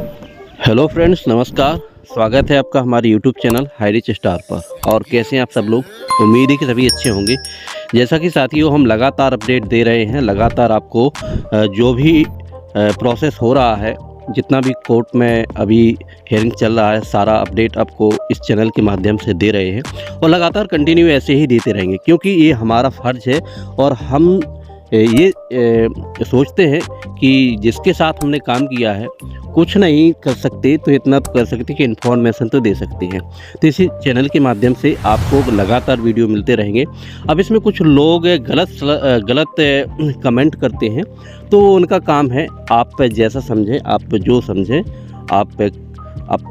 Hello friends, नमस्कार। स्वागत है आपका हमारे YouTube channel high rich star पर। और कैसे हैं आप सब लोग? उम्मीद है कि सभी अच्छे होंगे। जैसा कि साथियों, हम लगातार अपडेट दे रहे हैं, लगातार आपको जो भी प्रोसेस हो रहा है, जितना भी कोर्ट में अभी हियरिंग चल रहा है, सारा अपडेट आपको इस चैनल के माध्यम से दे रहे हैं और लगातार कंटिन्यू ऐसे ही देते रहेंगे, क्योंकि ये हमारा फ़र्ज़ है। और हम ये सोचते हैं कि जिसके साथ हमने काम किया है, कुछ नहीं कर सकते तो इतना तो कर सकते कि इन्फॉर्मेशन तो दे सकते हैं। तो इसी चैनल के माध्यम से आपको लगातार वीडियो मिलते रहेंगे। अब इसमें कुछ लोग गलत कमेंट करते हैं, तो उनका काम है, आप जैसा समझें, आप जो समझें आप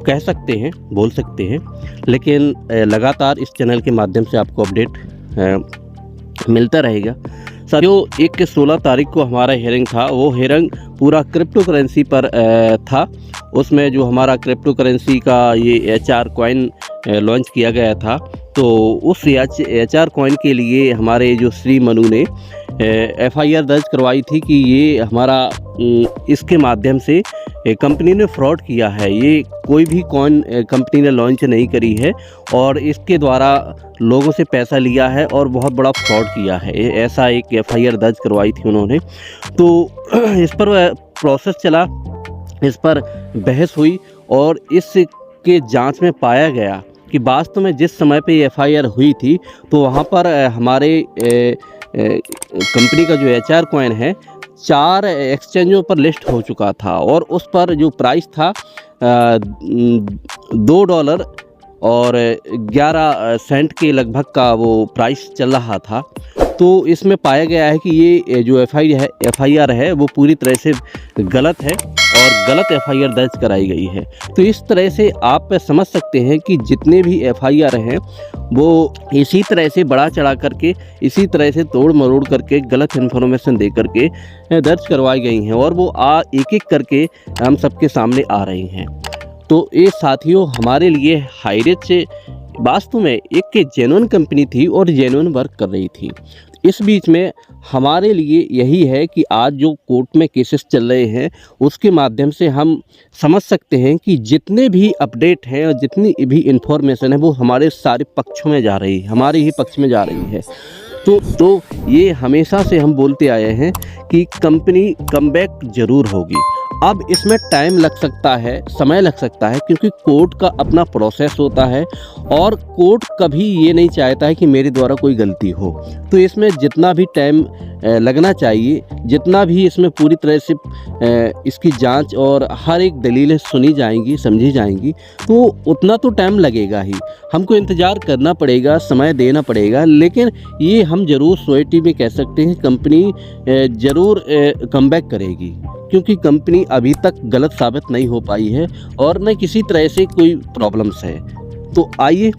कह सकते हैं, बोल सकते हैं। लेकिन लगातार इस चैनल के माध्यम से आपको अपडेट मिलता रहेगा। साथियों, 16 तारीख को हमारा हियरिंग था। वो हियरिंग पूरा क्रिप्टो करेंसी पर था। उसमें जो हमारा क्रिप्टो करेंसी का ये HR कॉइन लॉन्च किया गया था, तो उस HR कॉइन के लिए हमारे जो श्री मनु ने FIR दर्ज करवाई थी कि ये हमारा इसके माध्यम से कंपनी ने फ्रॉड किया है। ये कोई भी कॉइन कंपनी ने लॉन्च नहीं करी है और इसके द्वारा लोगों से पैसा लिया है और बहुत बड़ा फ्रॉड किया है। ऐसा एक FIR दर्ज करवाई थी उन्होंने। तो इस पर प्रोसेस चला, इस पर बहस हुई और इसके जांच में पाया गया कि वास्तव में जिस समय पे FIR हुई थी, तो वहाँ पर हमारे कंपनी का जो HR कॉइन है 4 एक्सचेंजों पर लिस्ट हो चुका था और उस पर जो प्राइस था $2 और 11 सेंट के लगभग का वो प्राइस चल रहा था। तो इसमें पाया गया है कि ये जो FIR है वो पूरी तरह से गलत है और गलत FIR दर्ज कराई गई है। तो इस तरह से आप समझ सकते हैं कि जितने भी FIR हैं वो इसी तरह से बढ़ा चढ़ा करके, इसी तरह से तोड़ मरोड़ करके, गलत इन्फॉर्मेशन दे करके दर्ज करवाई गई हैं और वो एक एक करके हम सबके सामने आ रही हैं। तो ये साथियों, हमारे लिए हाई रिच वास्तव में एक जेन्युइन कंपनी थी और जेन्युइन वर्क कर रही थी। इस बीच में हमारे लिए यही है कि आज जो कोर्ट में केसेस चल रहे हैं, उसके माध्यम से हम समझ सकते हैं कि जितने भी अपडेट हैं और जितनी भी इन्फॉर्मेशन है वो हमारे सारे पक्षों में जा रही है, हमारे ही पक्ष में जा रही है। तो ये हमेशा से हम बोलते आए हैं कि कंपनी कमबैक ज़रूर होगी। अब इसमें टाइम लग सकता है, समय लग सकता है, क्योंकि कोर्ट का अपना प्रोसेस होता है और कोर्ट कभी ये नहीं चाहता है कि मेरे द्वारा कोई गलती हो। तो इसमें जितना भी टाइम लगना चाहिए, जितना भी इसमें पूरी तरह से इसकी जांच और हर एक दलीलें सुनी जाएंगी, समझी जाएंगी, तो उतना तो टाइम लगेगा ही। हमको इंतज़ार करना पड़ेगा, समय देना पड़ेगा। लेकिन ये हम ज़रूर सोसाइटी में कह सकते हैं, कंपनी ज़रूर कमबैक करेगी, क्योंकि कंपनी अभी तक गलत साबित नहीं हो पाई है और न किसी तरह से कोई प्रॉब्लम्स है। तो आइए,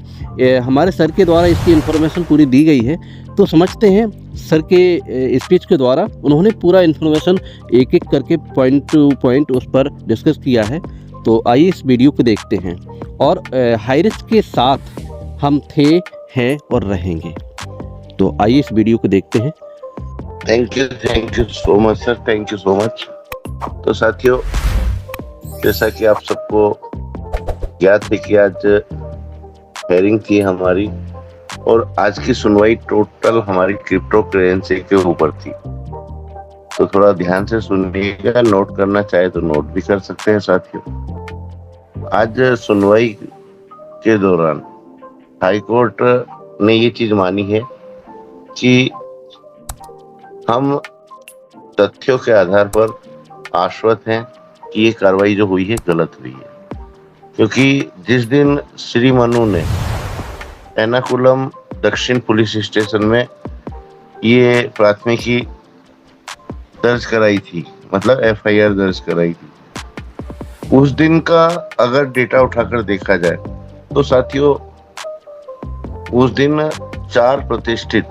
हमारे सर के द्वारा इसकी इन्फॉर्मेशन पूरी दी गई है, तो समझते हैं। सर के स्पीच के द्वारा उन्होंने पूरा इन्फॉर्मेशन एक एक करके पॉइंट टू पॉइंट उस पर डिस्कस किया है। तो आइए इस वीडियो को देखते हैं। और हाई रिस्क के साथ हम थे, हैं और रहेंगे। तो आइए इस वीडियो को देखते हैं। Thank you so much sir, thank you so much. तो साथियों, जैसा कि आप सबको याद है कि आज हेयरिंग थी हमारी और आज की सुनवाई टोटल हमारी क्रिप्टो करेंसी के ऊपर थी। तो थोड़ा ध्यान से सुनिएगा, नोट करना चाहे तो नोट भी कर सकते हैं साथियों। आज सुनवाई के दौरान हाई कोर्ट ने ये चीज मानी है कि हम तथ्यों के आधार पर आश्वस्त हैं कि ये कार्रवाई जो हुई है गलत हुई है, क्योंकि जिस दिन श्री मनु ने एर्नाकुलम दक्षिण पुलिस स्टेशन में ये प्राथमिकी दर्ज कराई थी, मतलब FIR दर्ज कराई थी, उस दिन का अगर डेटा उठाकर देखा जाए तो साथियों, उस दिन 4 प्रतिष्ठित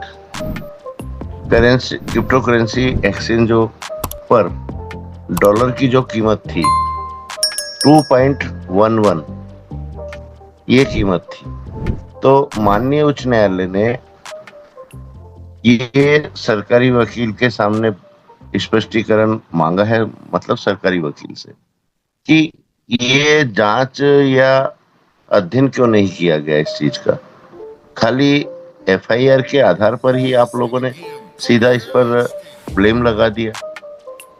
क्रिप्टो करेंसी एक्सचेंजों पर डॉलर की जो कीमत थी 2.11 ये कीमत थी। तो माननीय उच्च न्यायालय ने ये सरकारी वकील के सामने स्पष्टीकरण मांगा है, मतलब सरकारी वकील से, कि ये जांच या अध्ययन क्यों नहीं किया गया इस चीज का? खाली एफआईआर के आधार पर ही आप लोगों ने सीधा इस पर ब्लेम लगा दिया।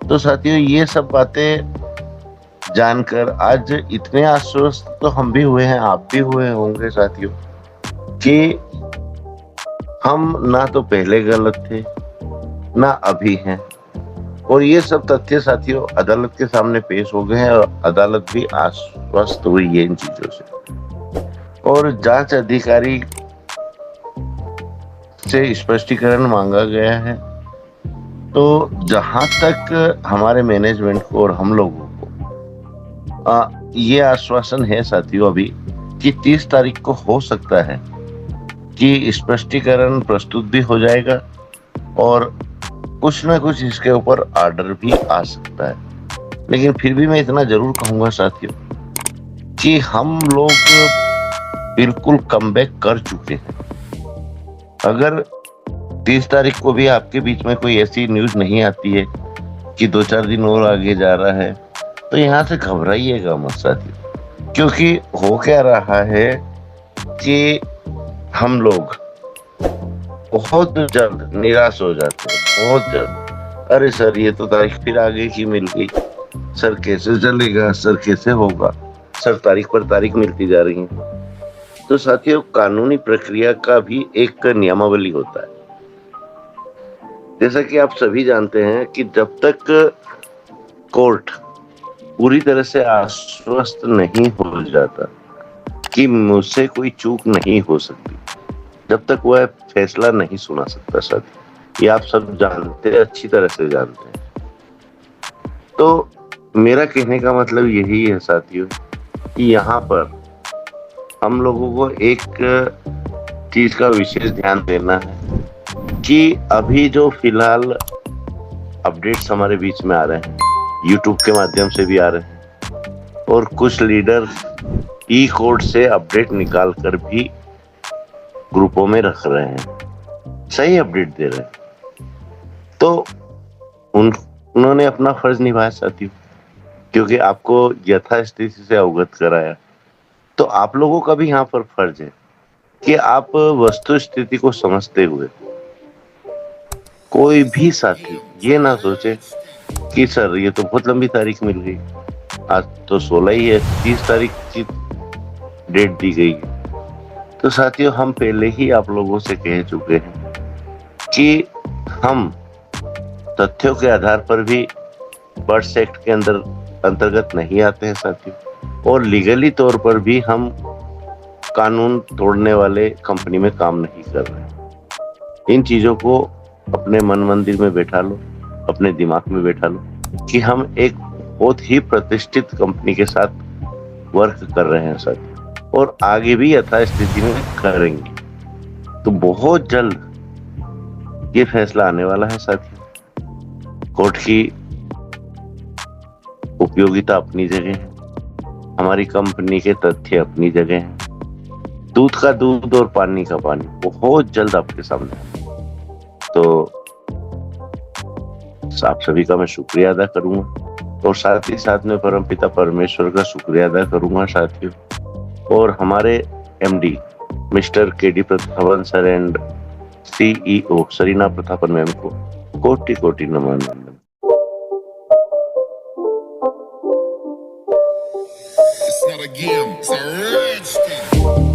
तो साथियों, ये सब बातें जानकर आज इतने आश्वस्त तो हम भी हुए हैं, आप भी हुए होंगे साथियों, कि हम ना तो पहले गलत थे ना अभी हैं। और ये सब तथ्य साथियों अदालत के सामने पेश हो गए हैं और अदालत भी आश्वस्त हुई है इन चीजों से। और जांच अधिकारी से स्पष्टीकरण मांगा गया है। तो जहां तक हमारे मैनेजमेंट को और हम लोगों को ये आश्वासन है साथियों अभी कि 30 तारीख को हो सकता है कि स्पष्टीकरण प्रस्तुत भी हो जाएगा और कुछ ना कुछ इसके ऊपर ऑर्डर भी आ सकता है। लेकिन फिर भी मैं इतना जरूर कहूंगा साथियों कि हम लोग बिल्कुल कमबैक कर चुके हैं। अगर 30 तारीख को भी आपके बीच में कोई ऐसी न्यूज नहीं आती है कि 2-4 दिन और आगे जा रहा है, तो यहाँ से घबराइएगा मत साथियों, क्योंकि हो क्या रहा है कि हम लोग बहुत जल्द निराश हो जाते हैं, बहुत जल्द। अरे सर, ये तो तारीख फिर आगे की मिल गई, सर कैसे चलेगा, सर कैसे होगा, सर तारीख पर तारीख मिलती जा रही है। तो साथियों, कानूनी प्रक्रिया का भी एक नियमावली होता है। जैसा कि आप सभी जानते हैं कि जब तक कोर्ट पूरी तरह से आश्वस्त नहीं हो जाता कि मुझसे कोई चूक नहीं हो सकती, जब तक वह फैसला नहीं सुना सकता साथी। ये आप सब जानते हैं, अच्छी तरह से जानते हैं। तो मेरा कहने का मतलब यही है साथियों कि यहाँ पर हम लोगों को एक चीज का विशेष ध्यान देना है कि अभी जो फिलहाल अपडेट्स हमारे बीच में आ रहे हैं, यूट्यूब के माध्यम से भी आ रहे हैं, और कुछ लीडर ई कोड से अपडेट निकाल कर भी ग्रुपों में रख रहे हैं, सही अपडेट दे रहे हैं। तो उन्होंने अपना फर्ज निभाया साथियों, क्योंकि आपको यथास्थिति से अवगत कराया। तो आप लोगों का भी यहाँ पर फर्ज है कि आप वस्तु स्थिति को समझते हुए कोई भी साथी ये ना सोचे कि सर ये तो बहुत लंबी तारीख मिल गई, आज तो 16 ही है, 30 तारीख की डेट दी गई है। तो साथियों, हम पहले ही आप लोगों से कह चुके हैं कि हम तथ्यों के आधार पर भी बर्ड्स एक्ट के अंतर्गत नहीं आते हैं साथियों, और लीगली तौर पर भी हम कानून तोड़ने वाले कंपनी में काम नहीं कर रहे। इन चीजों को अपने मन मंदिर में बैठा लो, अपने दिमाग में बैठा लो कि हम एक बहुत ही प्रतिष्ठित कंपनी के साथ वर्क कर रहे हैं साथियों, और आगे भी यथास्थिति में करेंगे। तो बहुत जल्द ये फैसला आने वाला है साथियों। कोर्ट की उपयोगिता अपनी जगह है, हमारी कंपनी के तथ्य अपनी जगह हैं, दूध का दूध और पानी का पानी बहुत जल्द आपके सामने है। तो आप सभी का मैं शुक्रिया अदा करूंगा, और साथ ही साथ में परमपिता परमेश्वर का शुक्रिया अदा करूंगा साथियों, और हमारे MD mister KD Prathapan sir and CEO Sareena Prathapan ma'am को कोटि कोटि नमन। It's not a game, it's a rich thing.